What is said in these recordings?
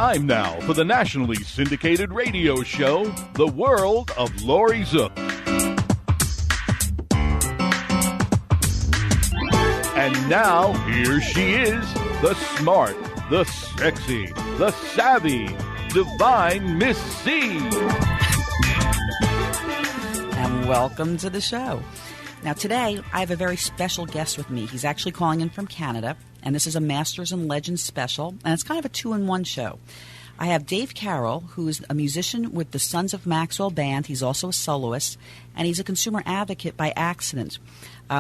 Time now for the nationally syndicated radio show, The World of Laurie Zoock. And now, here she is, the smart, the sexy, the savvy, divine Miss C. And welcome to the show. Now today, I have a very special guest with me. He's actually calling in from Canada, and this is a Masters and Legends special, and it's kind of a two-in-one show. I have Dave Carroll, who is a musician with the Sons of Maxwell Band. He's also a soloist, and he's a consumer advocate by accident.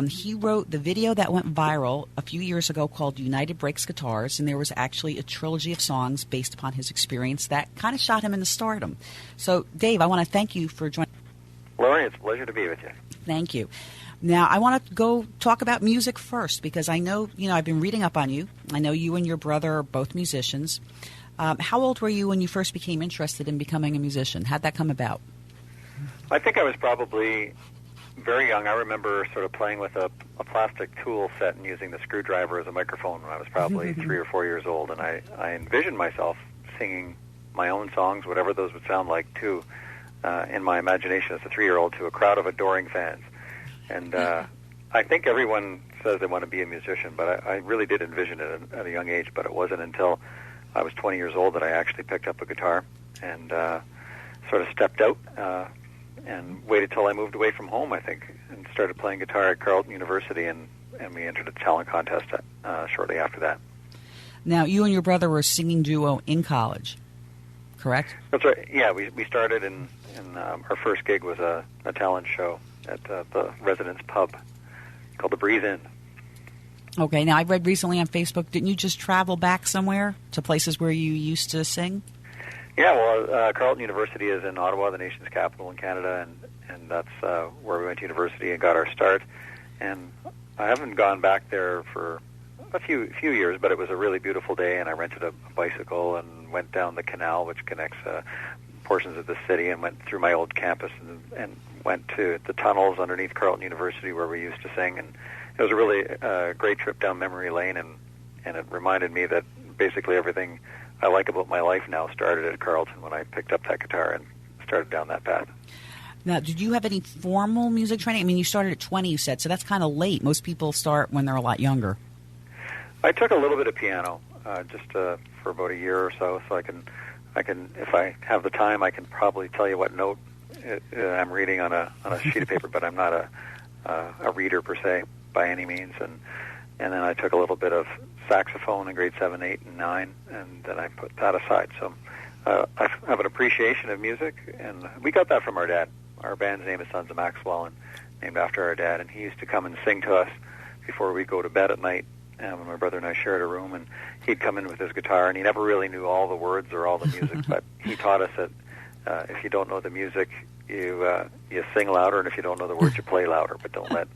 He wrote the video that went viral a few years ago called United Breaks Guitars, and there was actually a trilogy of songs based upon his experience that kind of shot him into stardom. So, Dave, I want to thank you for joining. Laurie, it's a pleasure to be with you. Thank you. Now, I want to go talk about music first because I know, I've been reading up on you. I know you and your brother are both musicians. How old were you when you first became interested in becoming a musician? How'd that come about? I think I was probably very young. I remember sort of playing with a plastic tool set and using the screwdriver as a microphone when I was probably 3 or 4 years old. And I envisioned myself singing my own songs, whatever those would sound like, too, in my imagination as a 3-year-old to a crowd of adoring fans. And I think everyone says they want to be a musician, but I really did envision it at a young age. But it wasn't until I was 20 years old that I actually picked up a guitar and sort of stepped out and waited till I moved away from home, I think, and started playing guitar at Carroll University, and we entered a talent contest shortly after that. Now, you and your brother were a singing duo in college, correct? That's right. Yeah, we started in our first gig was a talent show at the residence pub called the Breeze Inn. Okay, now I read recently on Facebook, didn't you just travel back somewhere to places where you used to sing? Yeah, well, Carleton University is in Ottawa, the nation's capital in Canada, and that's where we went to university and got our start. And I haven't gone back there for a few years, but it was a really beautiful day, and I rented a bicycle and went down the canal, which connects portions of the city, and went through my old campus and went to the tunnels underneath Carleton University where we used to sing. And it was a really great trip down memory lane, and it reminded me that basically everything I like about my life now started at Carleton when I picked up that guitar and started down that path. Now, did you have any formal music training? I mean, you started at 20, you said, so that's kind of late. Most people start when they're a lot younger. I took a little bit of piano just for about a year or so I can, if I have the time, I can probably tell you what note I'm reading on a sheet of paper, but I'm not a reader per se by any means. And then I took a little bit of saxophone in grade 7, 8, and 9, and then I put that aside. So I have an appreciation of music, and we got that from our dad. Our band's name is Sons of Maxwell, and named after our dad, and he used to come and sing to us before we'd go to bed at night. When my brother and I shared a room, and he'd come in with his guitar, and he never really knew all the words or all the music, but he taught us that if you don't know the music, you sing louder, and if you don't know the words, you play louder, but don't let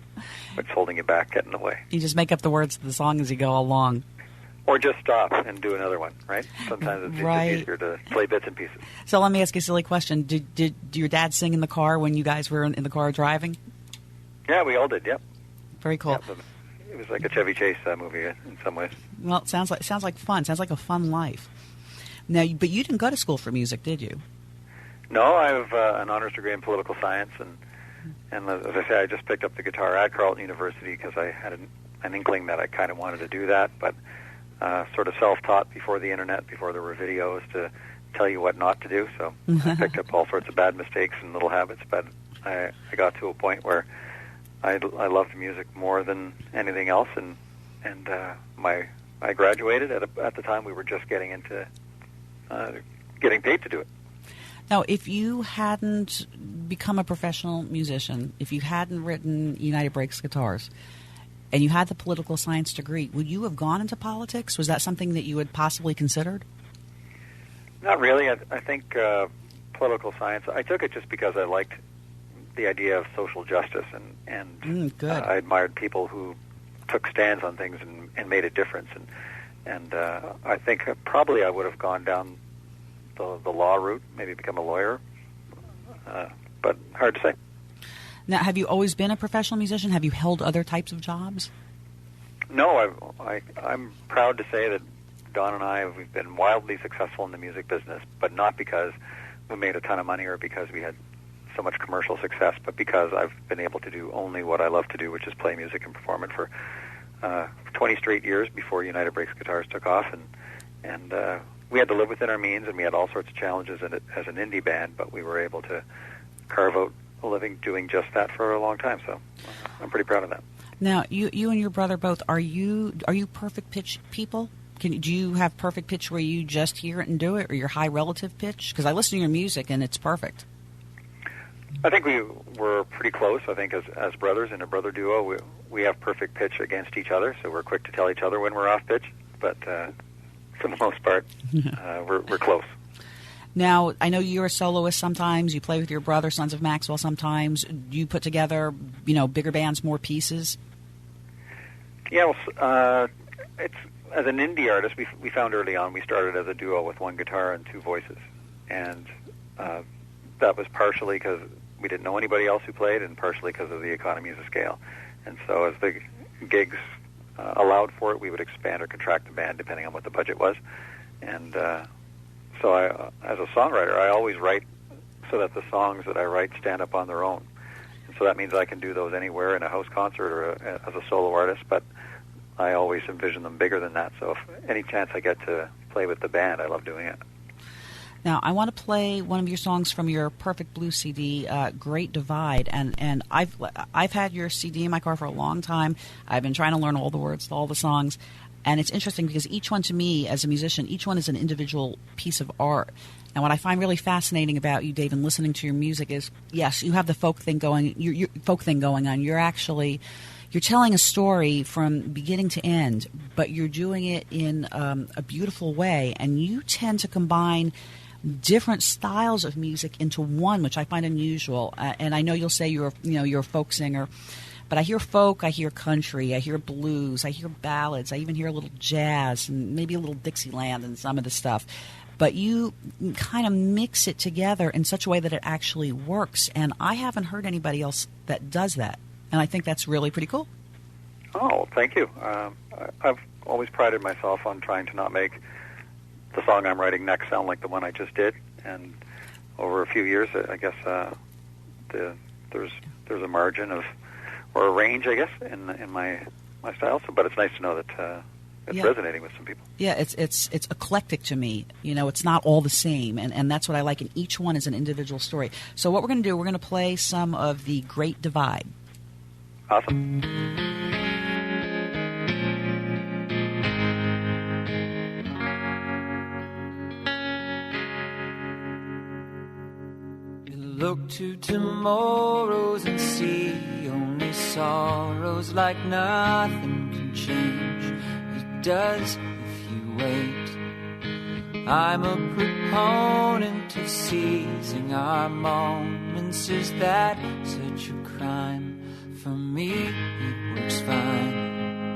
what's holding you back get in the way. You just make up the words of the song as you go along. Or just stop and do another one, right? Sometimes it's right. Just easier to play bits and pieces. So let me ask you a silly question. Did your dad sing in the car when you guys were in the car driving? Yeah, we all did, yep. Very cool. Yep. It was like a Chevy Chase movie in some ways. Well, it sounds like fun. Sounds like a fun life. Now, but you didn't go to school for music, did you? No, I have an honors degree in political science, and as I say, I just picked up the guitar at Carleton University because I had an inkling that I kind of wanted to do that, but sort of self-taught before the internet, before there were videos to tell you what not to do. So I picked up all sorts of bad mistakes and little habits, but I got to a point where I loved music more than anything else, and I graduated at the time we were just getting into getting paid to do it. Now, if you hadn't become a professional musician, if you hadn't written United Breaks Guitars, and you had the political science degree, would you have gone into politics? Was that something that you had possibly considered? Not really. I think political science, I took it just because I liked the idea of social justice, and good. I admired people who took stands on things and made a difference. And I think probably I would have gone down the law route, maybe become a lawyer, but hard to say. Now, have you always been a professional musician? Have you held other types of jobs? No, I'm proud to say Don and I, we've been wildly successful in the music business, but not because we made a ton of money or because we had so much commercial success, but because I've been able to do only what I love to do, which is play music and perform it for 20 straight years before United Breaks Guitars took off, and we had to live within our means, and we had all sorts of challenges in it as an indie band, but we were able to carve out a living doing just that for a long time. So I'm pretty proud of that. Now, you and your brother both, are you perfect pitch people? Do you have perfect pitch where you just hear it and do it, or your high relative pitch? Because I listen to your music and it's perfect. I think we were pretty close. I think as brothers in a brother duo, we have perfect pitch against each other, so we're quick to tell each other when we're off pitch. But for the most part, we're close. Now, I know you're a soloist sometimes. You play with your brother, Sons of Maxwell, sometimes. Do you put together, bigger bands, more pieces? Yeah, well, it's as an indie artist, we found early on we started as a duo with one guitar and two voices, and that was partially because we didn't know anybody else who played, and partially because of the economies of scale. And so as the gigs allowed for it, we would expand or contract the band depending on what the budget was. And so I, as a songwriter, I always write so that the songs that I write stand up on their own. And so that means I can do those anywhere in a house concert or as a solo artist, but I always envision them bigger than that. So if any chance I get to play with the band, I love doing it. Now, I want to play one of your songs from your Perfect Blue CD, Great Divide, and I've had your CD in my car for a long time. I've been trying to learn all the words to all the songs, and it's interesting because each one to me, as a musician, each one is an individual piece of art. And what I find really fascinating about you, Dave, and listening to your music is, yes, you have the folk thing going. Your folk thing going on. You're telling a story from beginning to end, but you're doing it in a beautiful way, and you tend to combine different styles of music into one, which I find unusual. And I know you'll say you're a folk singer, but I hear folk, I hear country, I hear blues, I hear ballads, I even hear a little jazz and maybe a little Dixieland and some of the stuff. But you kind of mix it together in such a way that it actually works. And I haven't heard anybody else that does that. And I think that's really pretty cool. Oh, thank you. I've always prided myself on trying to not make the song I'm writing next sound like the one I just did. And over a few years, I guess there's a margin of, or a range, I guess, in my style. So, but it's nice to know that it's resonating with some people. Yeah, it's eclectic to me. It's not all the same, and that's what I like. And each one is an individual story. So what we're going to do, we're going to play some of the Great Divide. Awesome. Look to tomorrows and see only sorrows, like nothing can change. It does if you wait. I'm a proponent of seizing our moments. Is that such a crime? For me, it works fine.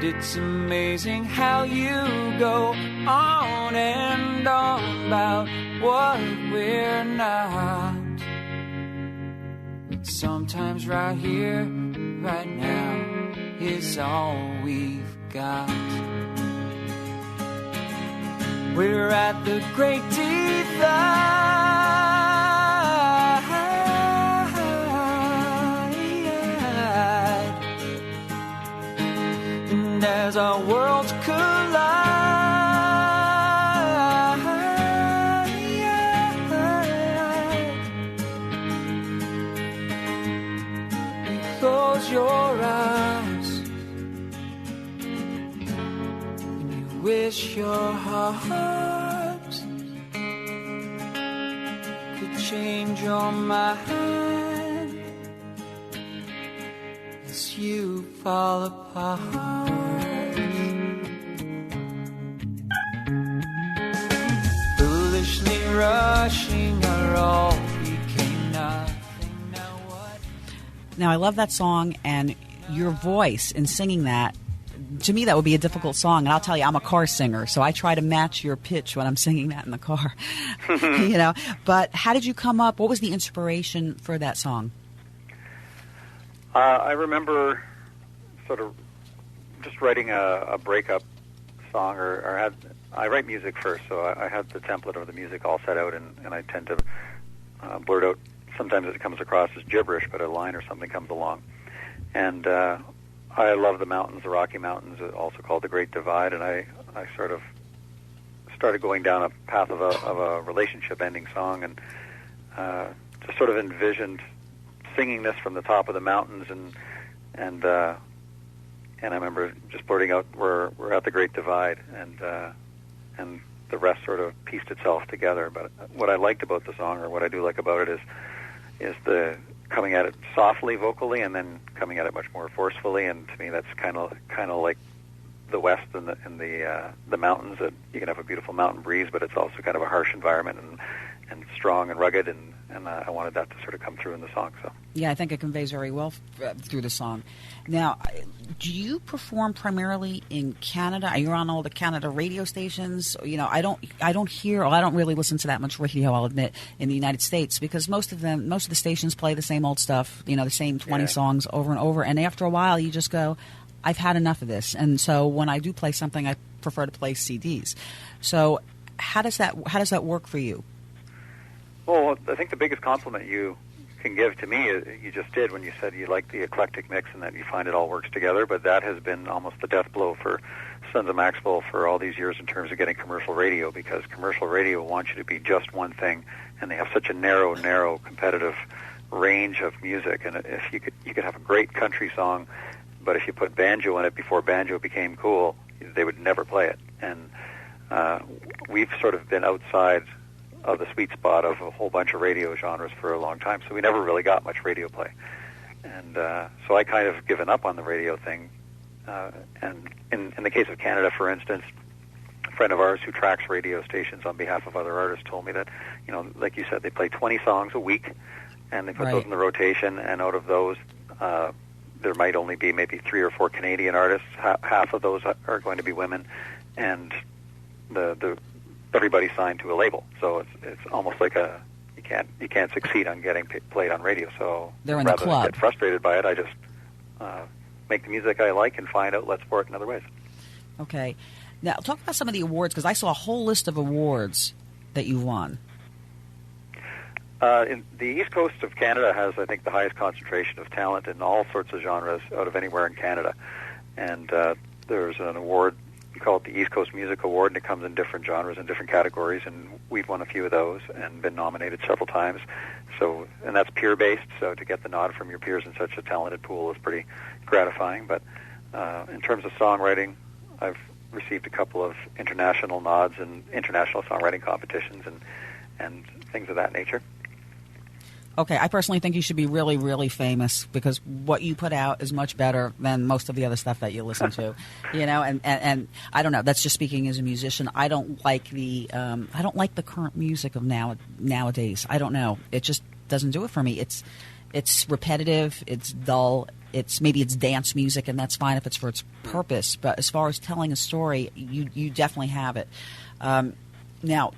It's amazing how you go on and on about what we're not. Sometimes right here, right now, is all we've got. We're at the Great Divide, and as our worlds collide, close your eyes and you wish your heart could change your mind as you fall apart. Foolishly rushing our all became nothing. Now, I love that song, and your voice in singing that, to me, that would be a difficult song. And I'll tell you, I'm a car singer, so I try to match your pitch when I'm singing that in the car. But how did you come up? What was the inspiration for that song? I remember sort of just writing a breakup song or I write music first, so I had the template of the music all set out, and I tend to blurt out. Sometimes it comes across as gibberish, but a line or something comes along. And I love the mountains, the Rocky Mountains, also called the Great Divide, and I sort of started going down a path of a relationship-ending song, and just sort of envisioned singing this from the top of the mountains, and I remember just blurting out, "We're at the Great Divide," and the rest sort of pieced itself together. But what I liked about the song, or what I do like about it, is the coming at it softly vocally, and then coming at it much more forcefully. And to me, that's kind of like the West and the mountains. That you can have a beautiful mountain breeze, but it's also kind of a harsh environment and strong and rugged. And I wanted that to sort of come through in the song. So yeah, I think it conveys very well through the song. Now, do you perform primarily in Canada? Are you on all the Canada radio stations? You know, I don't really listen to that much radio, I'll admit, in the United States, because most of the stations play the same old stuff. You know, the same 20 songs over and over, and after a while, you just go, I've had enough of this. And so when I do play something, I prefer to play CDs. So how does that work for you? Well, I think the biggest compliment you can give to me, you just did when you said you like the eclectic mix and that you find it all works together, but that has been almost the death blow for Sons of Maxwell for all these years in terms of getting commercial radio, because commercial radio wants you to be just one thing, and they have such a narrow competitive range of music. And if you could have a great country song, but if you put banjo in it before banjo became cool, they would never play it. And we've sort of been outside of the sweet spot of a whole bunch of radio genres for a long time, so we never really got much radio play. And so I kind of given up on the radio thing. And in the case of Canada, for instance, a friend of ours who tracks radio stations on behalf of other artists told me that, you know, like you said, they play 20 songs a week, and they put those in the rotation, and out of those, there might only be maybe 3 or 4 Canadian artists. Half of those are going to be women, and everybody signed to a label. So it's almost like you can't succeed on getting played on radio. So they're in the club. Rather than get frustrated by it, I just make the music I like and find outlets for it in other ways. Okay. Now, talk about some of the awards, because I saw a whole list of awards that you won. In the East Coast of Canada has, I think, the highest concentration of talent in all sorts of genres out of anywhere in Canada. And there's an award, we call it the East Coast Music Award, and it comes in different genres and different categories, and we've won a few of those and been nominated several times. So, and that's peer-based, so to get the nod from your peers in such a talented pool is pretty gratifying. But in terms of songwriting, I've received a couple of international nods in international songwriting competitions and things of that nature. Okay, I personally think you should be really, really famous, because what you put out is much better than most of the other stuff that you listen to. You know, and I don't know. That's just speaking as a musician. I don't like the current music of nowadays. I don't know. It just doesn't do it for me. It's repetitive. It's dull. Maybe it's dance music, and that's fine if it's for its purpose. But as far as telling a story, you definitely have it. Now,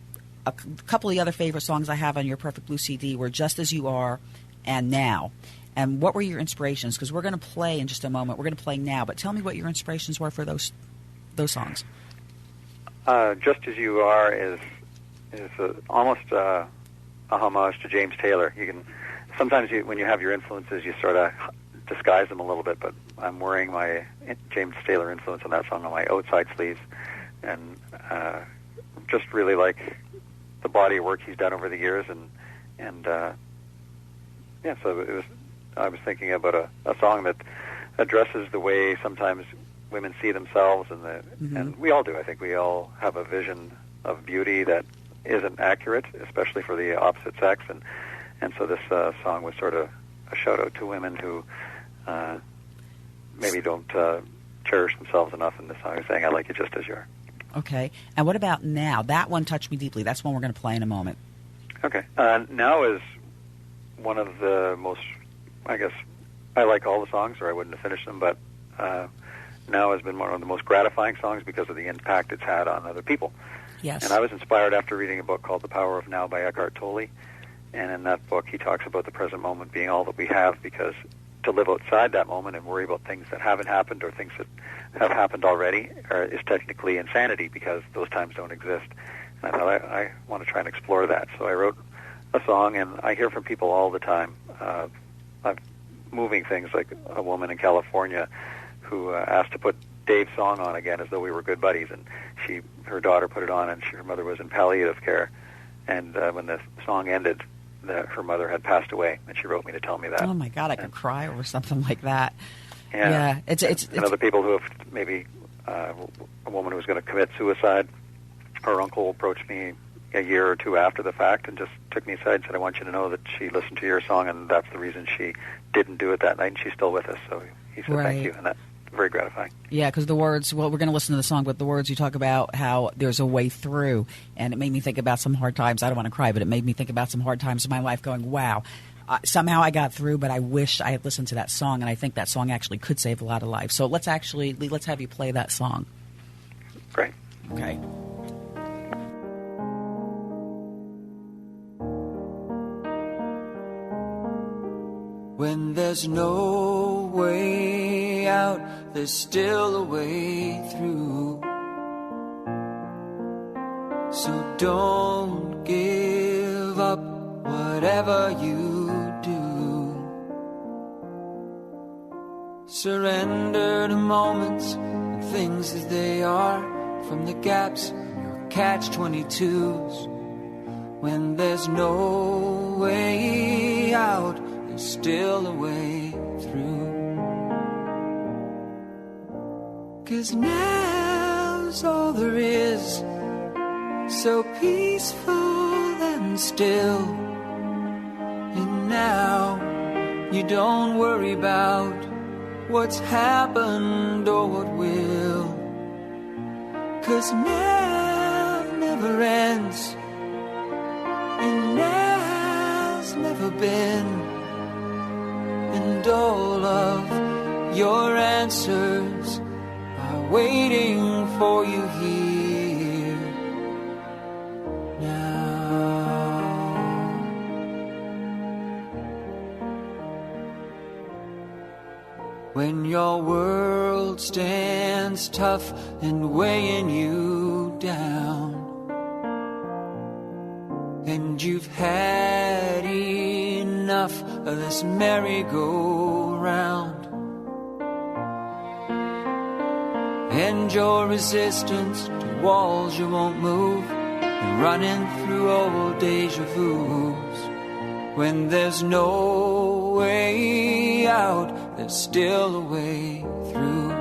a couple of the other favorite songs I have on your Perfect Blue CD were Just As You Are and Now. And what were your inspirations? Because we're going to play in just a moment. We're going to play Now. But tell me what your inspirations were for those songs. Just As You Are is almost a homage to James Taylor. You can sometimes when you have your influences, you sort of disguise them a little bit. But I'm wearing my James Taylor influence on that song on my outside sleeves, and just really like the body of work he's done over the years, and so it was. I was thinking about a song that addresses the way sometimes women see themselves, and we all do. I think we all have a vision of beauty that isn't accurate, especially for the opposite sex, and so this song was sort of a shout out to women who maybe don't cherish themselves enough. In this song, saying, "I like you just as you are." Okay. And what about Now? That one touched me deeply. That's one we're going to play in a moment. Okay. Now is one of the most, I guess, I like all the songs, or I wouldn't have finished them, but Now has been one of the most gratifying songs because of the impact it's had on other people. Yes. And I was inspired after reading a book called The Power of Now by Eckhart Tolle. And in that book, he talks about the present moment being all that we have, because to live outside that moment and worry about things that haven't happened or things that have happened already is technically insanity, because those times don't exist. And I thought I want to try and explore that. So I wrote a song, and I hear from people all the time. Moving things, like a woman in California who asked to put Dave's song on again as though we were good buddies, and her daughter put it on, and her mother was in palliative care, and when the song ended, her mother had passed away, and she wrote me to tell me that. Oh my God, I could cry over something like that. Yeah. It's other people who have maybe a woman who was going to commit suicide. Her uncle approached me a year or two after the fact and just took me aside and said, I want you to know that she listened to your song, and that's the reason she didn't do it that night, and she's still with us. So he said, Thank you, and that's very gratifying. Yeah, because the words, well, we're going to listen to the song, but the words, you talk about how there's a way through, and it made me think about some hard times. I don't want to cry, but it made me think about some hard times in my life going, wow, somehow I got through, but I wish I had listened to that song, and I think that song actually could save a lot of lives. So let's have you play that song. Great. Okay. When there's no way out, there's still a way through. So don't give up whatever you do. Surrender to moments and things as they are, from the gaps in your catch-22s. When there's no way out, there's still a way through. 'Cause now's all there is, so peaceful and still. And now you don't worry about what's happened or what will. 'Cause now never ends, and now's never been. And all of your answers are waiting for you here now. When your world stands tough and weighing you down, and you've had enough of this merry-go-round, and your resistance to walls you won't move, and running through old deja vus. When there's no way out, there's still a way through.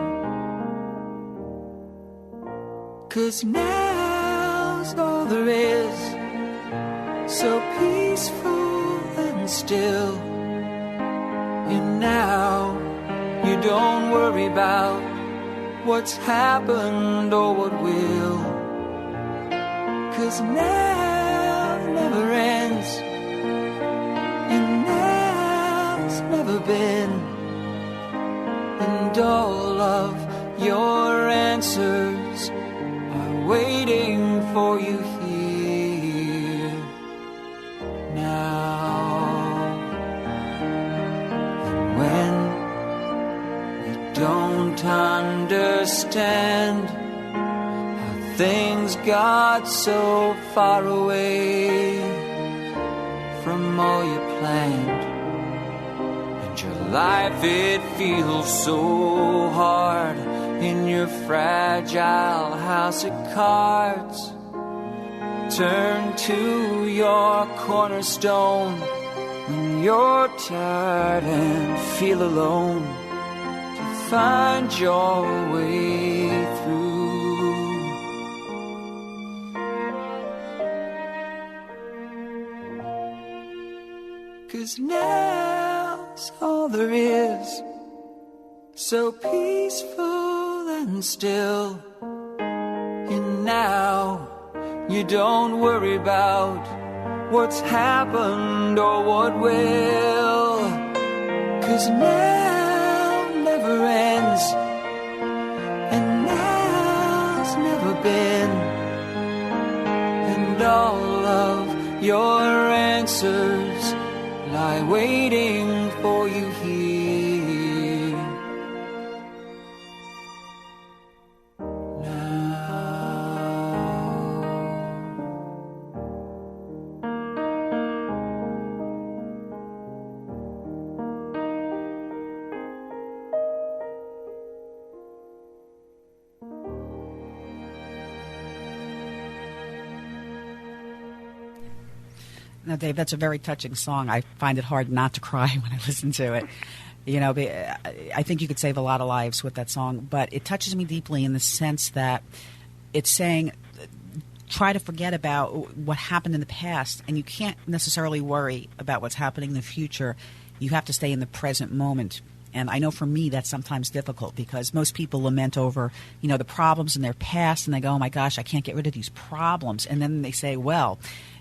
'Cause now's all there is, so peaceful and still. And now you don't worry about what's happened or what will. 'Cause now never ends, and now's never been. And all of your answers are waiting for you here now. And when we don't understand how things got so far away from all you planned, and your life, it feels so hard in your fragile house of cards, turn to your cornerstone when you're tired and feel alone, to find your way through. 'Cause now's all there is, so peaceful and still. And now you don't worry about what's happened or what will. 'Cause now never ends, and now's never been. And all of your answers lie waiting for you here Now, Dave, that's a very touching song. I find it hard not to cry when I listen to it. You know, I think you could save a lot of lives with that song, but it touches me deeply in the sense that it's saying try to forget about what happened in the past, and you can't necessarily worry about what's happening in the future. You have to stay in the present moment. And I know for me that's sometimes difficult because most people lament over, you know, the problems in their past, and they go, oh, my gosh, I can't get rid of these problems. And then they say, well,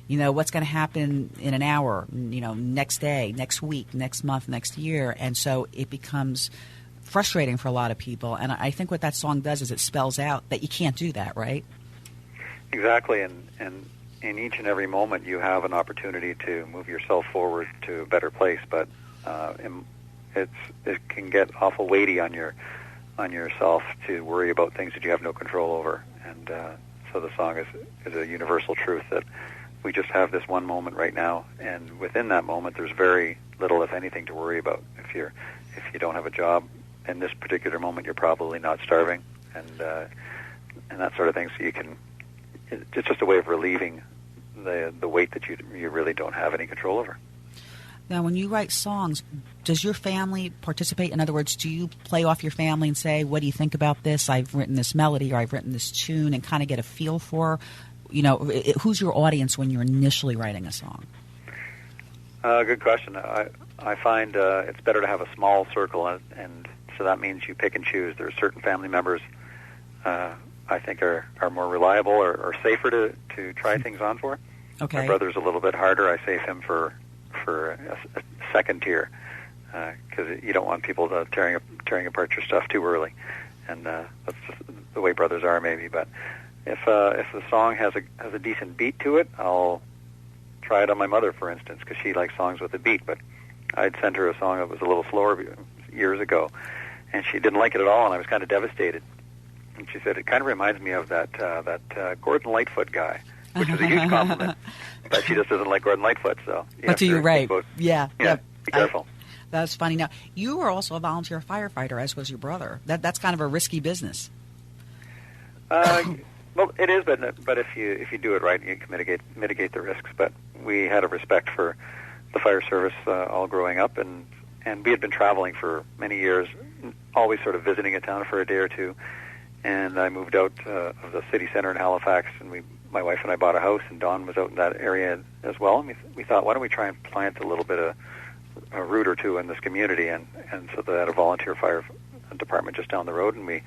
you know, what's going to happen in an hour, you know, next day, next week, next month, next year. And so it becomes frustrating for a lot of people. And I think what that song does is it spells out that you can't do that, right? Exactly. And in each and every moment you have an opportunity to move yourself forward to a better place. But it can get awful weighty on yourself to worry about things that you have no control over. And so the song is a universal truth that we just have this one moment right now, and within that moment, there's very little, if anything, to worry about. If you don't have a job in this particular moment, you're probably not starving, and that sort of thing. So it's just a way of relieving the weight that you really don't have any control over. Now, when you write songs, does your family participate? In other words, do you play off your family and say, "What do you think about this? I've written this melody, or I've written this tune," and kind of get a feel for? You know, who's your audience when you're initially writing a song? Good question. I find it's better to have a small circle, and so that means you pick and choose. There are certain family members I think are more reliable or safer to try things on for. Okay. My brother's a little bit harder. I save him for a second tier because you don't want people tearing apart your stuff too early, and that's just the way brothers are, maybe. But if the song has a decent beat to it, I'll try it on my mother, for instance, because she likes songs with a beat. But I'd sent her a song that was a little slower years ago, and she didn't like it at all, and I was kind of devastated. And she said, it kind of reminds me of that Gordon Lightfoot guy, which is a huge compliment. But she just doesn't like Gordon Lightfoot, so... But you're right. Yeah, be careful. That's funny. Now, you were also a volunteer firefighter, as was your brother. That's kind of a risky business. Well, it is, but if you do it right, you can mitigate the risks. But we had a respect for the fire service all growing up, and we had been traveling for many years, always sort of visiting a town for a day or two. And I moved out of the city center in Halifax, and my wife and I bought a house, and Dawn was out in that area as well. And we thought, why don't we try and plant a little bit of a root or two in this community? And so they had a volunteer fire department just down the road, and we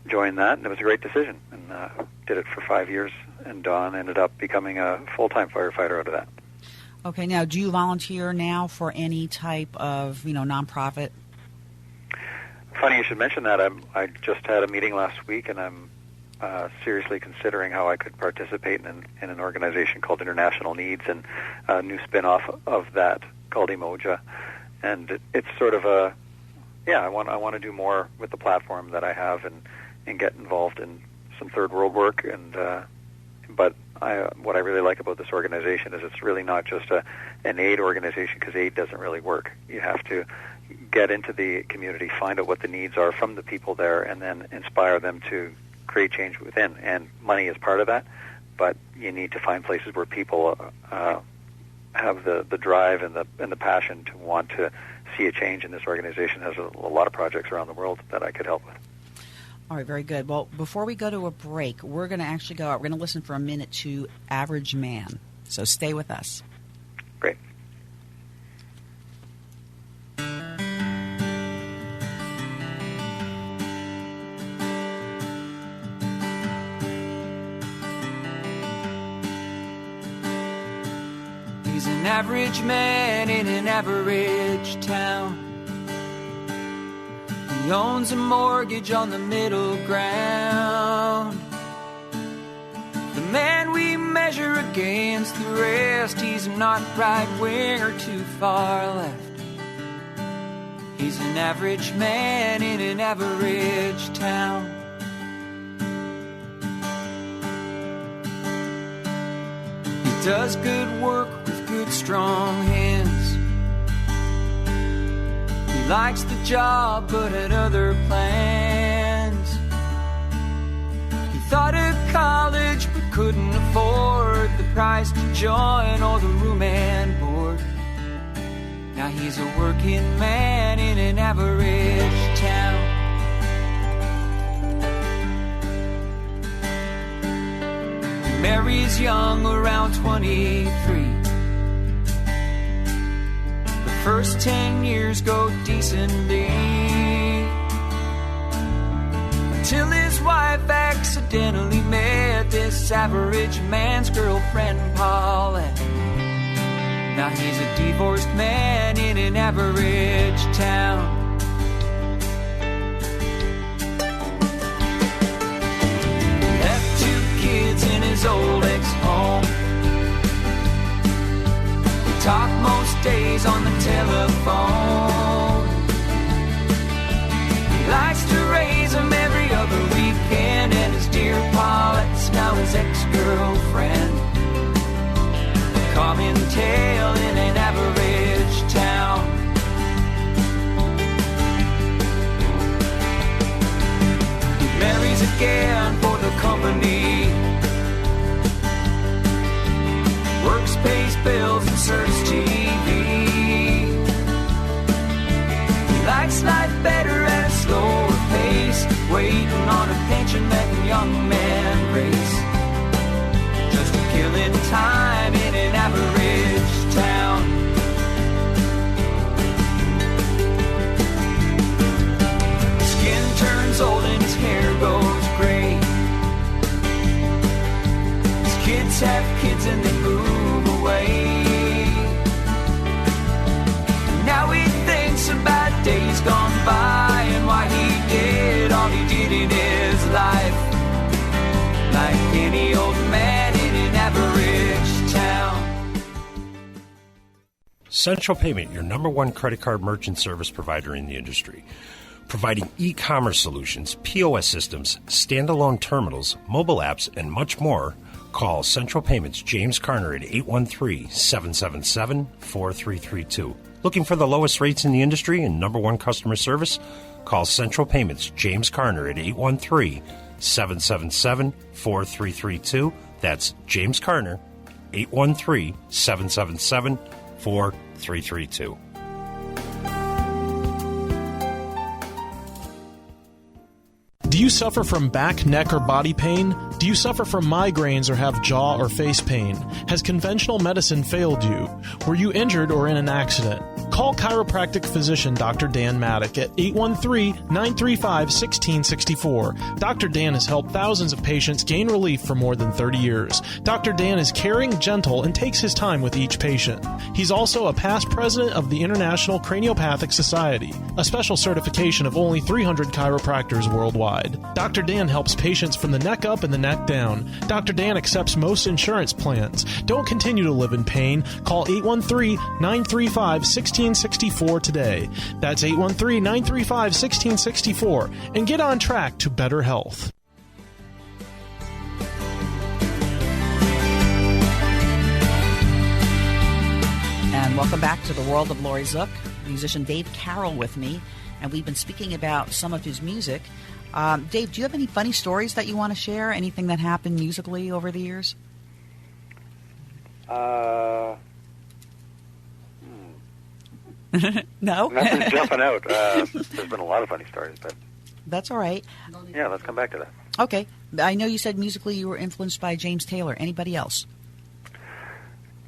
joined that, and it was a great decision, and did it for 5 years, and Dawn ended up becoming a full-time firefighter out of that. Okay, now do you volunteer now for any type of, nonprofit? Funny you should mention that. I just had a meeting last week, and I'm seriously considering how I could participate in an organization called International Needs, and a new spin-off of that called Emoja. And it's sort of I want to do more with the platform that I have, and get involved in some third world work. And but what I really like about this organization is it's really not just an aid organization, because aid doesn't really work. You have to get into the community, find out what the needs are from the people there, and then inspire them to create change within. And money is part of that, but you need to find places where people have the drive and the passion to want to see a change. And this organization has a lot of projects around the world that I could help with. All right, very good. Well, before we go to a break, we're going to actually go out. We're going to listen for a minute to Average Man. So stay with us. Great. He's an average man in an average town. He owns a mortgage on the middle ground. The man we measure against the rest. He's not right wing or too far left. He's an average man in an average town. He does good work with good strong hands. He likes the job but had other plans. He thought of college but couldn't afford the price to join or the room and board. Now he's a working man in an average town. He marries young, around 23. The first 10 years go decently, till his wife accidentally met this average man's girlfriend, Paulette. Now he's a divorced man in an average town. Left 2 kids in his old ex-home. He talked most days on the telephone. He likes to raise them every other weekend, and his dear Paulette's now his ex-girlfriend. Common tale in an average town. He marries again for the company, works, pays bills, and serves TV. He likes life better at a slower pace, waiting on a pension that young man race. Just killing time in an average town. His skin turns old and his hair goes gray. His kids have kids and they move away. Now he thinks about days gone by and why he did all he did in his life. Like any old man in an average town. Central Payment, your #1 credit card merchant service provider in the industry. Providing e-commerce solutions, POS systems, standalone terminals, mobile apps, and much more. Call Central Payments James Carner at 813-777-4332. Looking for the lowest rates in the industry and #1 customer service? Call Central Payments James Carner at 813-777-4332. That's James Carner, 813-777-4332. Do you suffer from back, neck, or body pain? Do you suffer from migraines or have jaw or face pain? Has conventional medicine failed you? Were you injured or in an accident? Call chiropractic physician Dr. Dan Maddock at 813-935-1664. Dr. Dan has helped thousands of patients gain relief for more than 30 years. Dr. Dan is caring, gentle, and takes his time with each patient. He's also a past president of the International Craniopathic Society, a special certification of only 300 chiropractors worldwide. Dr. Dan helps patients from the neck up and the neck down. Dr. Dan accepts most insurance plans. Don't continue to live in pain. Call 813-935-1664 today. That's 813-935-1664 and get on track to better health. And welcome back to the world of Laurie Zoock. Musician Dave Carroll with me, and we've been speaking about some of his music. Dave, do you have any funny stories that you want to share? Anything that happened musically over the years? No? Nothing's jumping out. There's been a lot of funny stories, but... That's all right. Yeah, let's come back to that. Okay. I know you said musically you were influenced by James Taylor. Anybody else?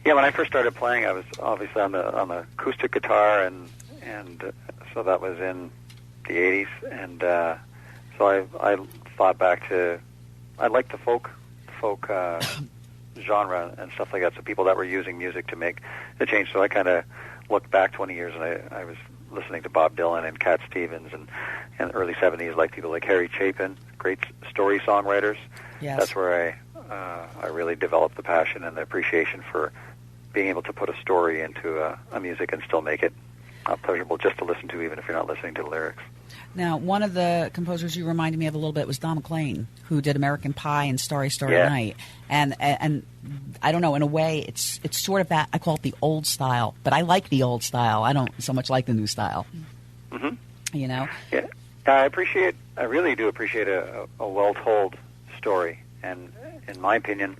Yeah, when I first started playing, I was obviously on the acoustic guitar, and so that was in the 80s, and so I thought back to, I liked the folk genre and stuff like that, so people that were using music to make the change. So I kind of looked back 20 years, and I was listening to Bob Dylan and Cat Stevens, and in the early 70s, like people like Harry Chapin, great story songwriters. Yes. That's where I really developed the passion and the appreciation for being able to put a story into a music and still make it pleasurable just to listen to, even if you're not listening to the lyrics. Now, one of the composers you reminded me of a little bit was Don McLean, who did American Pie and Starry, Starry Night. And I don't know, in a way, it's sort of that, I call it the old style, but I like the old style. I don't so much like the new style. Mm-hmm. You know? Yeah, I really do appreciate a well-told story. And in my opinion,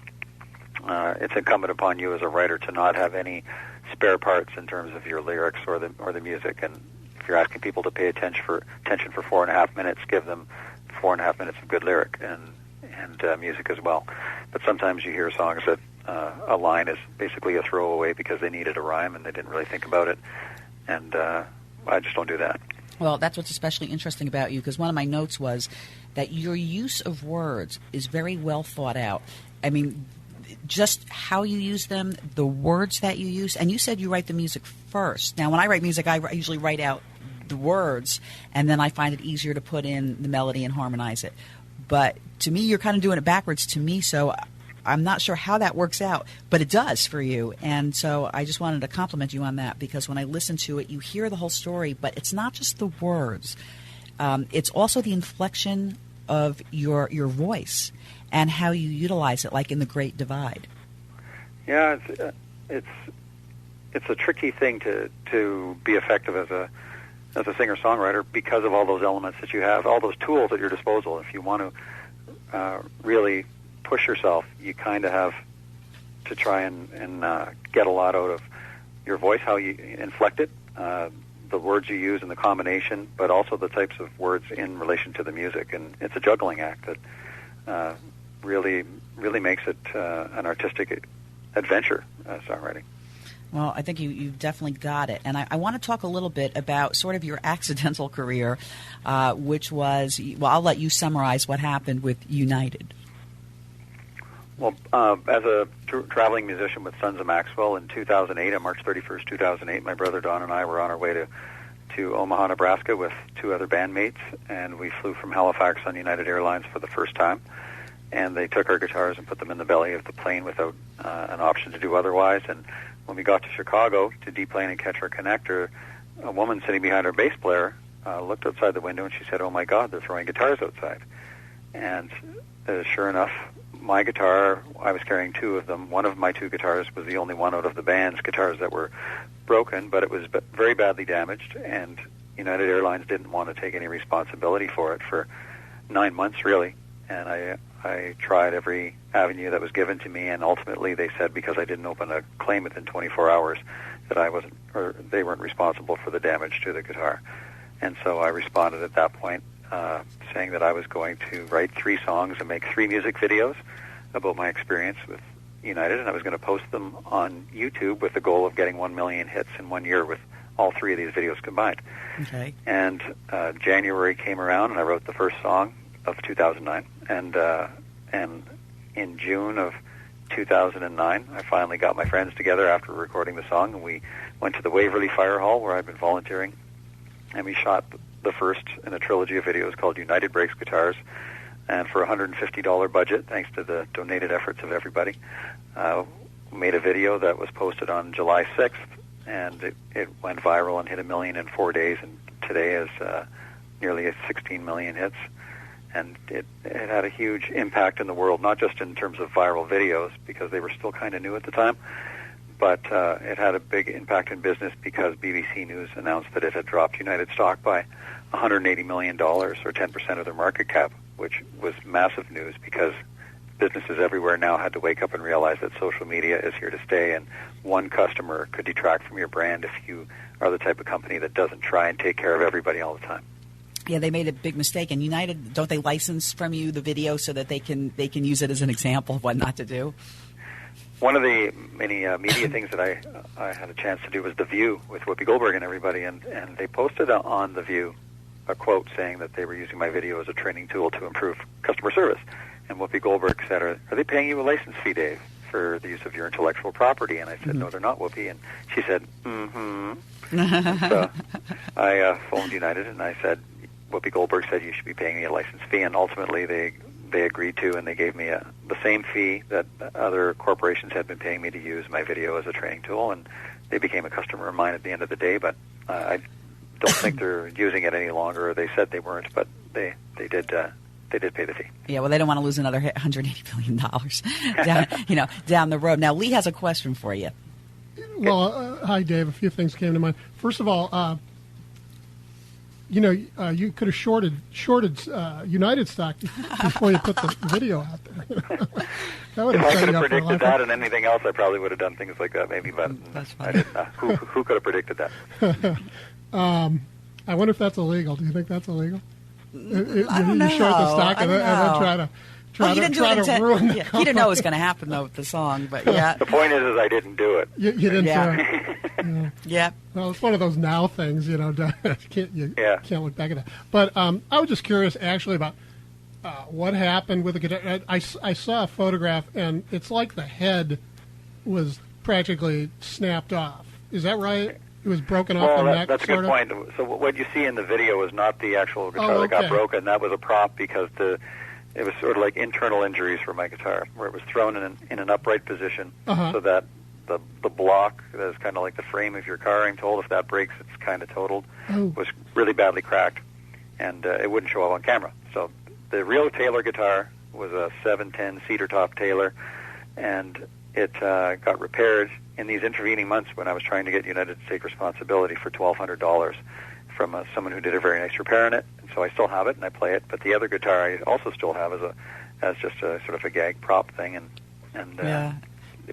it's incumbent upon you as a writer to not have any spare parts in terms of your lyrics or the music. And if you're asking people to pay attention for 4.5 minutes, give them 4.5 minutes of good lyric and music as well. But sometimes you hear songs that a line is basically a throwaway because they needed a rhyme and they didn't really think about it. And I just don't do that. Well, that's what's especially interesting about you, because one of my notes was that your use of words is very well thought out. I mean, just how you use them, the words that you use, and you said you write the music first. Now, when I write music, I usually write out the words, and then I find it easier to put in the melody and harmonize it. But to me, you're kind of doing it backwards to me, so I'm not sure how that works out, but it does for you. And so I just wanted to compliment you on that, because when I listen to it, you hear the whole story, but it's not just the words. It's also the inflection of your voice and how you utilize it, like in The Great Divide. Yeah, it's a tricky thing to be effective as a singer-songwriter because of all those elements that you have, all those tools at your disposal. If you want to really push yourself, you kind of have to try and get a lot out of your voice, how you inflect it, the words you use and the combination, but also the types of words in relation to the music. And it's a juggling act that really makes it an artistic adventure, songwriting. Well, I think you've definitely got it. And I want to talk a little bit about sort of your accidental career, which was, well, I'll let you summarize what happened with United. Well, as a traveling musician with Sons of Maxwell in 2008, on March 31st, 2008, my brother Don and I were on our way to Omaha, Nebraska with two other bandmates, and we flew from Halifax on United Airlines for the first time. And they took our guitars and put them in the belly of the plane without an option to do otherwise. And when we got to Chicago to deplane and catch our connector, a woman sitting behind our bass player looked outside the window and she said, "Oh my God, they're throwing guitars outside." And sure enough, my guitar, I was carrying two of them. One of my two guitars was the only one out of the band's guitars that were broken, but it was very badly damaged, and United Airlines didn't want to take any responsibility for it for 9 months, really. And I tried every avenue that was given to me, and ultimately they said because I didn't open a claim within 24 hours that I wasn't, or they weren't responsible for the damage to the guitar. And so I responded at that point, saying that I was going to write 3 songs and make 3 music videos about my experience with United, and I was going to post them on YouTube with the goal of getting 1 million hits in 1 year with all 3 of these videos combined. Okay. And January came around, and I wrote the first song of 2009, and in June of 2009, I finally got my friends together after recording the song, and we went to the Waverly Fire Hall where I'd been volunteering, and we shot the first in a trilogy of videos called United Breaks Guitars, and for a $150 budget, thanks to the donated efforts of everybody, made a video that was posted on July 6th, and it went viral and hit 1 million in 4 days, and today is nearly 16 million hits. And it had a huge impact in the world, not just in terms of viral videos, because they were still kind of new at the time, but it had a big impact in business because BBC News announced that it had dropped United stock by $180 million, or 10% of their market cap, which was massive news because businesses everywhere now had to wake up and realize that social media is here to stay, and one customer could detract from your brand if you are the type of company that doesn't try and take care of everybody all the time. Yeah, they made a big mistake. And United, don't they license from you the video so that they can use it as an example of what not to do? One of the many media things that I had a chance to do was The View with Whoopi Goldberg and everybody, and they posted on The View a quote saying that they were using my video as a training tool to improve customer service. And Whoopi Goldberg said, are they paying you a license fee, Dave, for the use of your intellectual property? And I said, no, they're not, Whoopi. And she said, mm-hmm. So I phoned United and I said, Whoopi Goldberg said you should be paying me a license fee, and ultimately they agreed to, and they gave me the same fee that other corporations had been paying me to use my video as a training tool, and they became a customer of mine at the end of the day, but I don't think they're using it any longer. They said they weren't, but they did pay the fee. Yeah, well, they don't want to lose another $180 billion down the road. Now, Lee has a question for you. Well, hi, Dave. A few things came to mind. First of all, you could have shorted United stock before you put the video out there. That would If have I set could you have up for a predicted life. that and anything else, I probably would have done things like that, maybe. But That's I funny. didn't. Who could have predicted that? I wonder if that's illegal. Do you think that's illegal? I don't know. You short the stock and then try to Well, you didn't do it to intent- ruin the yeah, company. you didn't know it was going to happen though with the song, but yeah, The point is I didn't do it. You didn't. Yeah. yeah. Well, it's one of those now things, you can't look back at that. But I was just curious, actually, about what happened with the guitar. I saw a photograph, and it's like the head was practically snapped off. Is that right? It was broken off the neck, that's a sort good of? point. So what you see in the video is not the actual guitar Oh, that got okay. broken. That was a prop because it was sort of like internal injuries for my guitar, where it was thrown in an upright position so that the block that is kind of like the frame of your car, I'm told, if that breaks, it's kind of totaled, was really badly cracked, and it wouldn't show up on camera. So the real Taylor guitar was a 710 cedar top Taylor, and it got repaired in these intervening months when I was trying to get United to take responsibility for $1,200 from someone who did a very nice repair on it. And so I still have it and I play it. But the other guitar I also still have as just a sort of a gag prop thing, and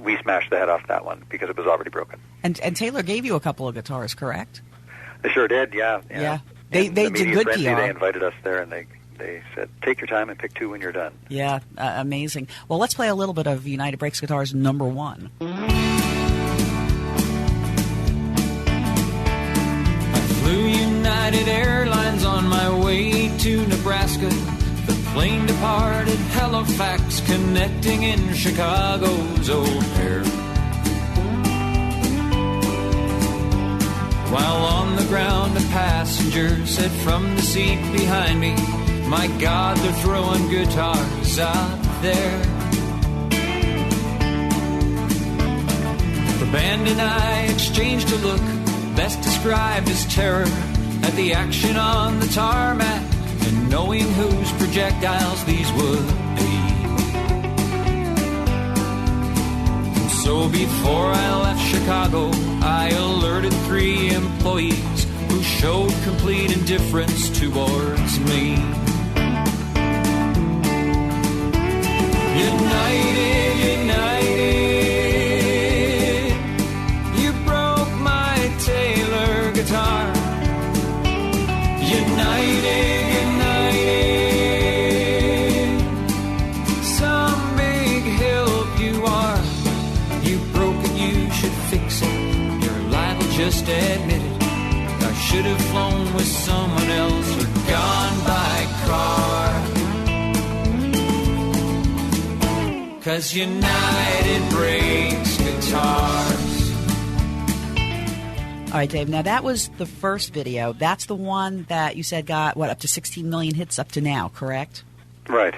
we smashed the head off that one because it was already broken. And Taylor gave you a couple of guitars, correct? They sure did, yeah. Yeah. They In did the media good frenzy, PR. They invited us there, and they said, take your time and pick two when you're done. Yeah, amazing. Well, let's play a little bit of United Breaks Guitars number 1. I flew United Airlines on my way to Nebraska. The plane departed Halifax, connecting in Chicago's O'Hare. While on the ground, a passenger said from the seat behind me, my God, they're throwing guitars out there. The band and I exchanged a look, best described as terror, at the action on the tarmac, and knowing whose projectiles these would be. And so before I left Chicago, I alerted 3 employees who showed complete indifference towards me. United, United, you broke my Taylor guitar. United, United, some big help you are. You broke it, you should fix it. You're liable, just admit it. I should have flown with someone else or gone by car. 'Cause United breaks guitars. All right, Dave. Now, that was the first video. That's the one that you said got, up to 16 million hits up to now, correct? Right.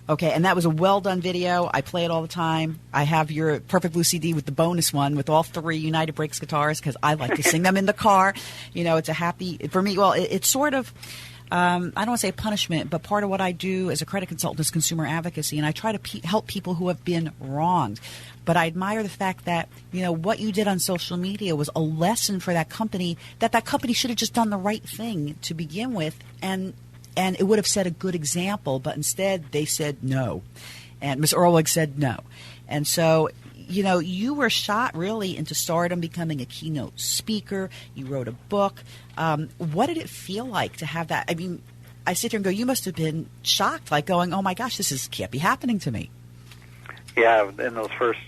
Okay, and that was a well-done video. I play it all the time. I have your Perfect Blue CD with the bonus one with all 3 United Breaks guitars because I like to sing them in the car. It's a happy, for me, well, it's sort of, I don't want to say punishment, but part of what I do as a credit consultant is consumer advocacy, and I try to help people who have been wronged. But I admire the fact that, what you did on social media was a lesson for that company, that company should have just done the right thing to begin with, and it would have set a good example, but instead they said no. And Ms. Ehrlich said no. And so, you were shot really into stardom, becoming a keynote speaker. You wrote a book. What did it feel like to have that? I mean, I sit here and go, you must have been shocked, like going, oh my gosh, this can't be happening to me. Yeah, in those first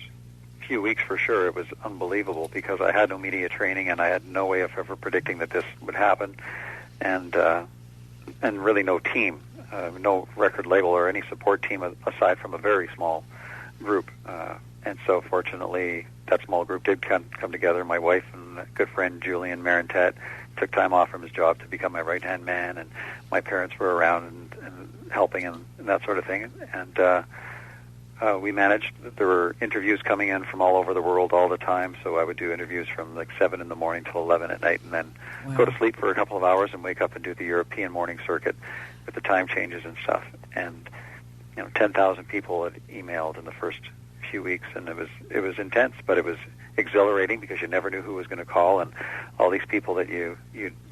few weeks for sure, it was unbelievable because I had no media training and I had no way of ever predicting that this would happen, and really no team, no record label or any support team aside from a very small group. And so fortunately, that small group did come together. My wife and a good friend, Julian Marentet, took time off from his job to become my right-hand man, and my parents were around and helping and that sort of thing. And we managed. There were interviews coming in from all over the world all the time, so I would do interviews from like 7 in the morning till 11 at night, and then go to sleep for a couple of hours and wake up and do the European morning circuit with the time changes and stuff. And 10,000 people had emailed in the first few weeks, and it was intense, but it was exhilarating because you never knew who was going to call, and all these people that you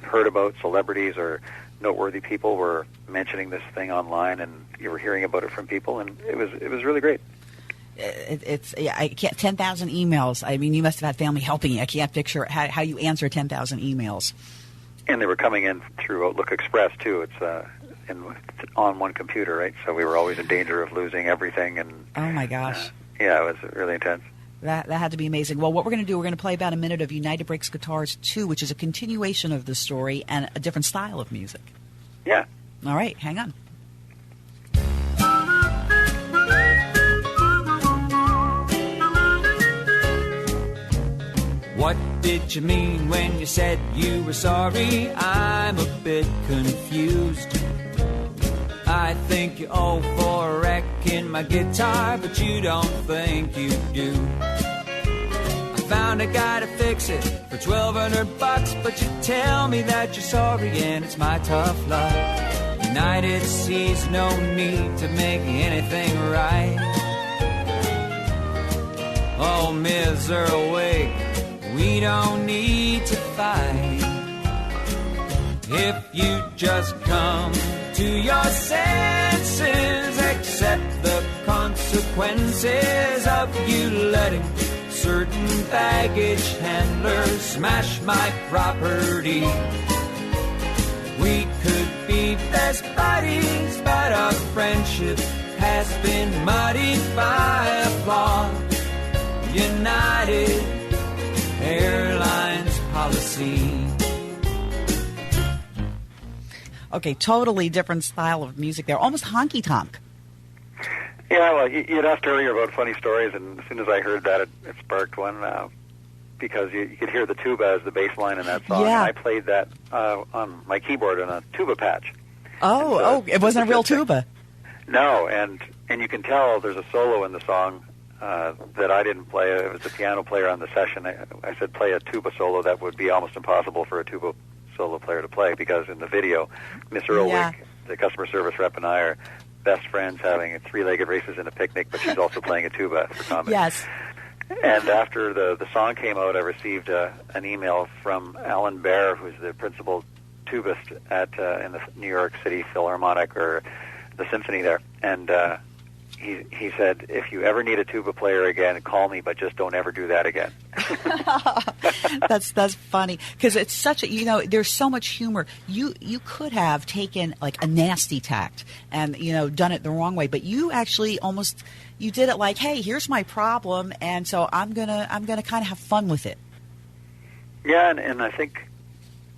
heard about, celebrities or noteworthy people, were mentioning this thing online, and you were hearing about it from people, and it was really great. I can't 10,000 emails. I mean, you must have had family helping you. I can't picture how you answer 10,000 emails. And they were coming in through Outlook Express too. It's on one computer, right? So we were always in danger of losing everything. And oh my gosh, yeah, it was really intense. That had to be amazing. Well, what we're going to do, we're going to play about a minute of United Breaks Guitars 2, which is a continuation of the story and a different style of music. Yeah. All right, hang on. What did you mean when you said you were sorry? I'm a bit confused. I think you owe for wrecking my guitar, but you don't think you do. I found a guy to fix it for $1,200, but you tell me that you're sorry and it's my tough luck. United sees no need to make anything right. Oh, Ms. Zoock, we don't need to fight. If you just come to your senses, accept the consequences of you letting certain baggage handlers smash my property. We could be best buddies, but our friendship has been muddied by a flaw. United Airlines policy. Okay, totally different style of music there, almost honky-tonk. Yeah, well, you'd asked earlier about funny stories, and as soon as I heard that, it sparked one, because you could hear the tuba as the bass line in that song, yeah. And I played that on my keyboard on a tuba patch. Oh, it wasn't a real tuba. No, and you can tell there's a solo in the song that I didn't play. It was the piano player on the session. I said play a tuba solo. That would be almost impossible for a tuba solo player to play, because in the video, Miss Earlwick, the customer service rep, and I are best friends having three-legged races and a picnic, but she's also playing a tuba for comedy. Yes. And after the song came out, I received an email from Alan Baer, who's the principal tubist in the New York City Philharmonic, or the symphony there, and he said, if you ever need a tuba player again, call me, but just don't ever do that again. That's funny, because it's such a, there's so much humor. You could have taken like a nasty tact and, done it the wrong way, but you actually you did it like, hey, here's my problem, and so I'm gonna kind of have fun with it. Yeah, and I think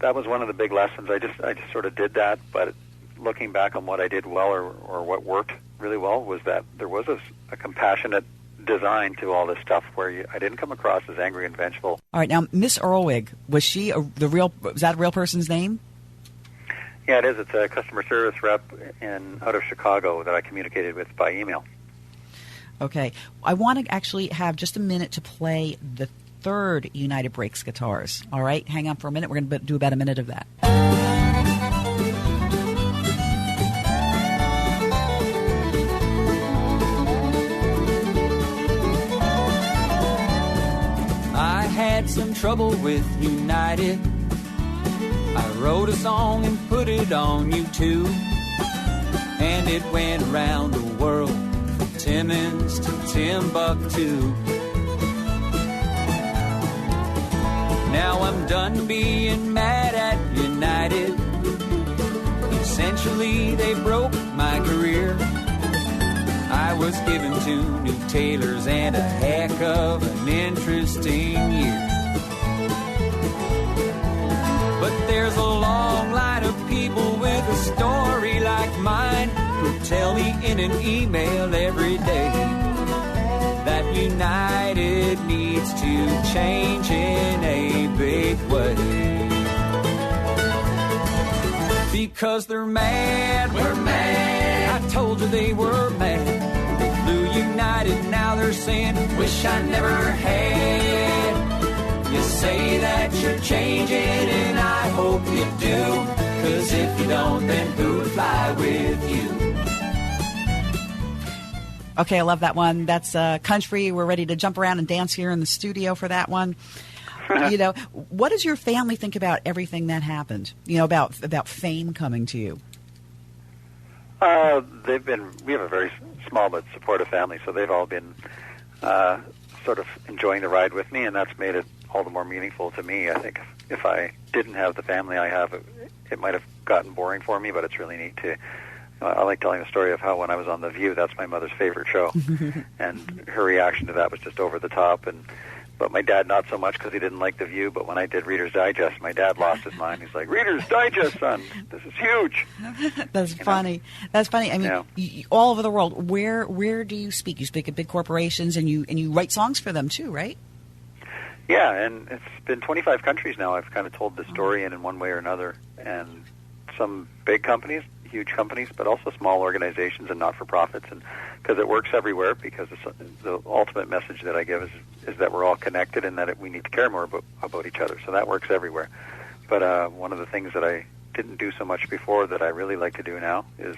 that was one of the big lessons. I just sort of did that, but looking back on what I did well, or what worked really well, was that there was a compassionate design to all this stuff where I didn't come across as angry and vengeful. All right, now Miss Earlwick, was she was that a real person's name? Yeah, it is. It's a customer service rep out of Chicago that I communicated with by email. Okay, I want to actually have just a minute to play the third United Breaks Guitars. All right, hang on for a minute. We're going to do about a minute of that. I had some trouble with United. I wrote a song and put it on YouTube, and it went around the world from Timmins to Timbuktu. Now I'm done being mad at United. Essentially, they broke my career. I was given 2 new tailors and a heck of an interesting year. But there's a long line of people with a story like mine who tell me in an email every day that United needs to change in a big way. Because they're mad, we're mad. I told you they were mad. They flew United, now they're saying, wish I never had. You say that you're changing, and I hope you do. 'Cause if you don't, then who'd fly with you? Okay, I love that one. That's country. We're ready to jump around and dance here in the studio for that one. What does your family think about everything that happened? About fame coming to you? We have a very small but supportive family, so they've all been sort of enjoying the ride with me, and that's made it all the more meaningful to me. I think if I didn't have the family I have, it might have gotten boring for me, but it's really neat to... I like telling the story of how when I was on The View, that's my mother's favorite show, and her reaction to that was just over the top, but my dad not so much because he didn't like The View, but when I did Reader's Digest, my dad lost his mind. He's like, Reader's Digest, son, this is huge. That's funny. That's funny. I mean, all over the world, where do you speak? You speak at big corporations, and you write songs for them too, right? Yeah, and it's been 25 countries now I've kind of told this story in one way or another, and some big companies, huge companies, but also small organizations and not-for-profits, and because it works everywhere, because the ultimate message that I give is that we're all connected and that we need to care more about each other, so that works everywhere. But one of the things that I didn't do so much before that I really like to do now is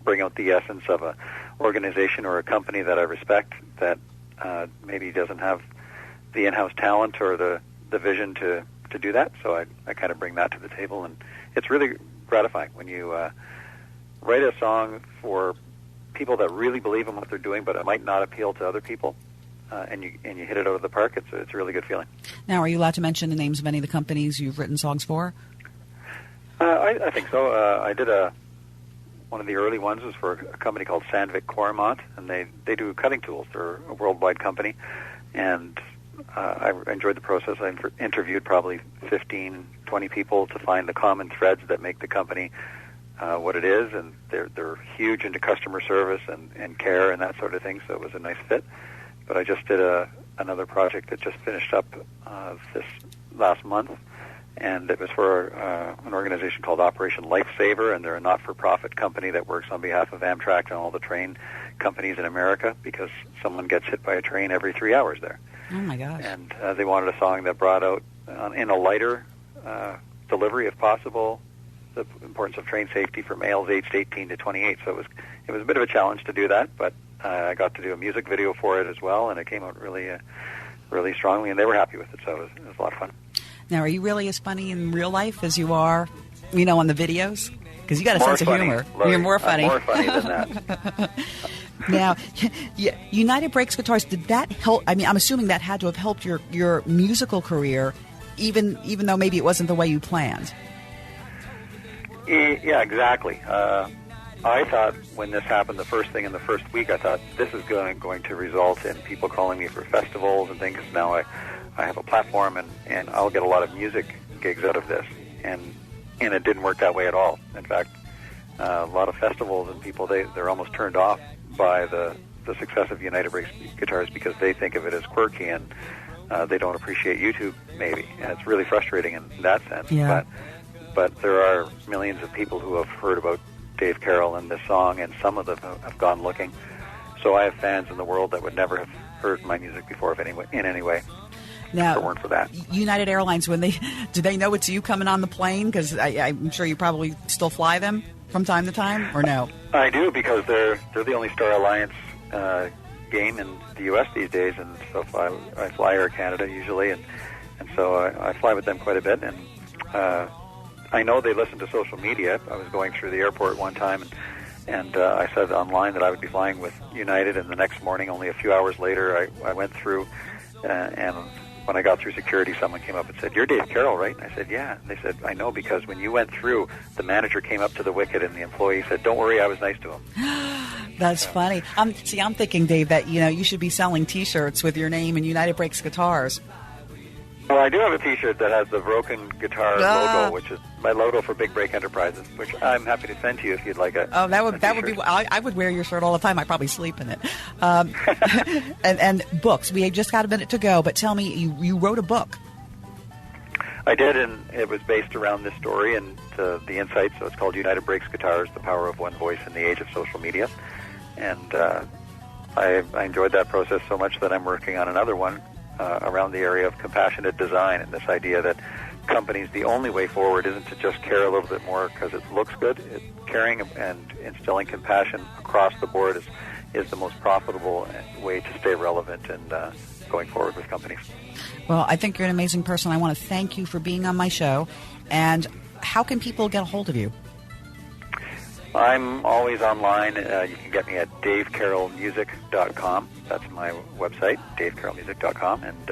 bring out the essence of an organization or a company that I respect that maybe doesn't have the in-house talent or the vision to do that, so I kind of bring that to the table, and it's really gratifying when you write a song for people that really believe in what they're doing, but it might not appeal to other people, and you hit it out of the park. It's a really good feeling. Now, are you allowed to mention the names of any of the companies you've written songs for? I think so. I did one of the early ones was for a company called Sandvik Coromant, and they do cutting tools. They're a worldwide company, and I enjoyed the process. I interviewed probably 15, 20 people to find the common threads that make the company what it is, and they're huge into customer service and care and that sort of thing, so it was a nice fit. But I just did another project that just finished up this last month, and it was for an organization called Operation Lifesaver, and they're a not-for-profit company that works on behalf of Amtrak and all the train companies in America, because someone gets hit by a train every 3 hours there. Oh, my gosh. And they wanted a song that brought out, in a lighter delivery if possible, the importance of train safety for males aged 18 to 28. So it was a bit of a challenge to do that, but I got to do a music video for it as well, and it came out really, really strongly, and they were happy with it, so it was a lot of fun. Now, are you really as funny in real life as you are, on the videos? Because you got a sense of humor. Laurie, you're more funny. I'm more funny than that. Now, United Breaks Guitars, did that help? I mean, I'm assuming that had to have helped your musical career, even though maybe it wasn't the way you planned. Yeah, exactly. I thought when this happened, the first thing in the first week, I thought this is going to result in people calling me for festivals and things. Now I have a platform, and I'll get a lot of music gigs out of this. And it didn't work that way at all. In fact, a lot of festivals and people, they're almost turned off by the success of United Breaks Guitars because they think of it as quirky, and they don't appreciate YouTube, maybe. And it's really frustrating in that sense. Yeah. But there are millions of people who have heard about Dave Carroll and this song, and some of them have gone looking. So I have fans in the world that would never have heard my music before in any way. Now, if it weren't for that. United Airlines, do they know it's you coming on the plane? Because I'm sure you probably still fly them from time to time, or no? I do, because they're the only Star Alliance game in the U.S. these days, and so I fly Air Canada usually, and so I fly with them quite a bit, and I know they listen to social media. I was going through the airport one time, and I said online that I would be flying with United, and the next morning, only a few hours later, I went through, and when I got through security, someone came up and said, "You're Dave Carroll, right?" And I said, "Yeah." And they said, "I know, because when you went through, the manager came up to the wicket, and the employee said, 'Don't worry, I was nice to him.'" That's funny. I'm thinking, Dave, that you should be selling T-shirts with your name and United Breaks Guitars. Well, I do have a T-shirt that has the Broken Guitar logo, which is my logo for Big Break Enterprises, which I'm happy to send to you if you'd like it. Oh, that would be. I would wear your shirt all the time. I probably sleep in it. And books. We just got a minute to go, but tell me, you wrote a book. I did, and it was based around this story and the insights. So it's called United Breaks Guitars: The Power of One Voice in the Age of Social Media. And I enjoyed that process so much that I'm working on another one around the area of compassionate design, and this idea that companies, the only way forward isn't to just care a little bit more because it looks good. Caring and instilling compassion across the board is the most profitable way to stay relevant and going forward with companies. Well, I think you're an amazing person. I want to thank you for being on my show. And how can people get a hold of you? I'm always online. You can get me at davecarrollmusic.com. That's my website, davecarrollmusic.com. And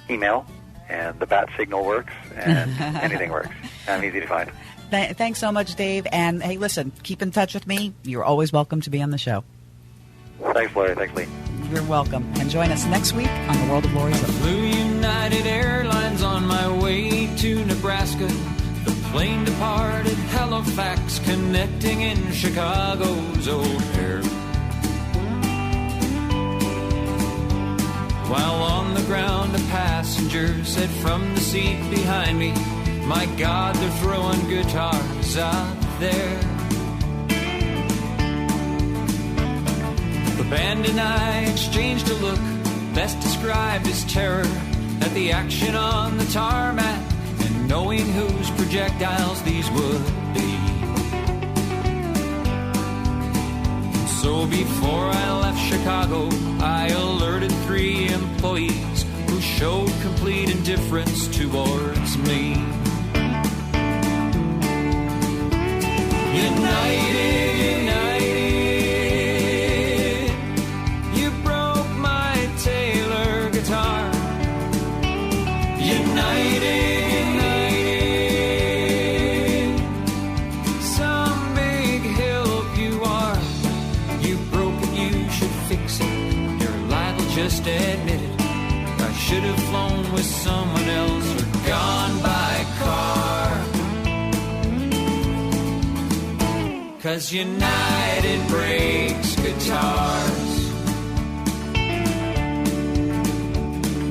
email, and the bat signal works, and anything works. I'm easy to find. Thanks so much, Dave. And, hey, listen, keep in touch with me. You're always welcome to be on the show. Thanks, Laurie. Thanks, Lee. You're welcome. And join us next week on The World of Laurie Zoock. Flew United Airlines on my way to Nebraska. The plane departed Halifax, connecting in Chicago's O'Hare. While on the ground, a passenger said from the seat behind me, "My God, they're throwing guitars out there." The band and I exchanged a look, best described as terror, at the action on the tarmac, and knowing whose projectiles these would be. So before I left Chicago, I alerted 3 employees who showed complete indifference towards me. United, united, you broke my Taylor guitar. United, united, some big help you are. You broke it, you should fix it. You're liable, just admit it. I should have flown with someone else or gone by car. 'Cause United breaks guitars.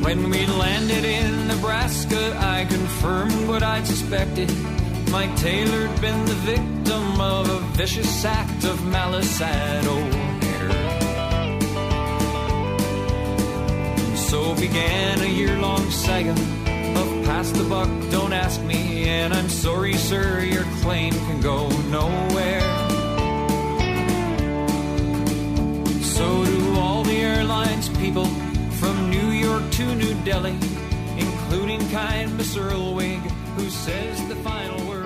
When we landed in Nebraska, I confirmed what I'd suspected. Mike Taylor had been the victim of a vicious act of malice at O'Hare. And so began a year-long saga of pass the buck, don't ask me, and I'm sorry, sir, your claim can go nowhere. So do all the airlines people from New York to New Delhi, including kind Miss Earlwig, who says the final word.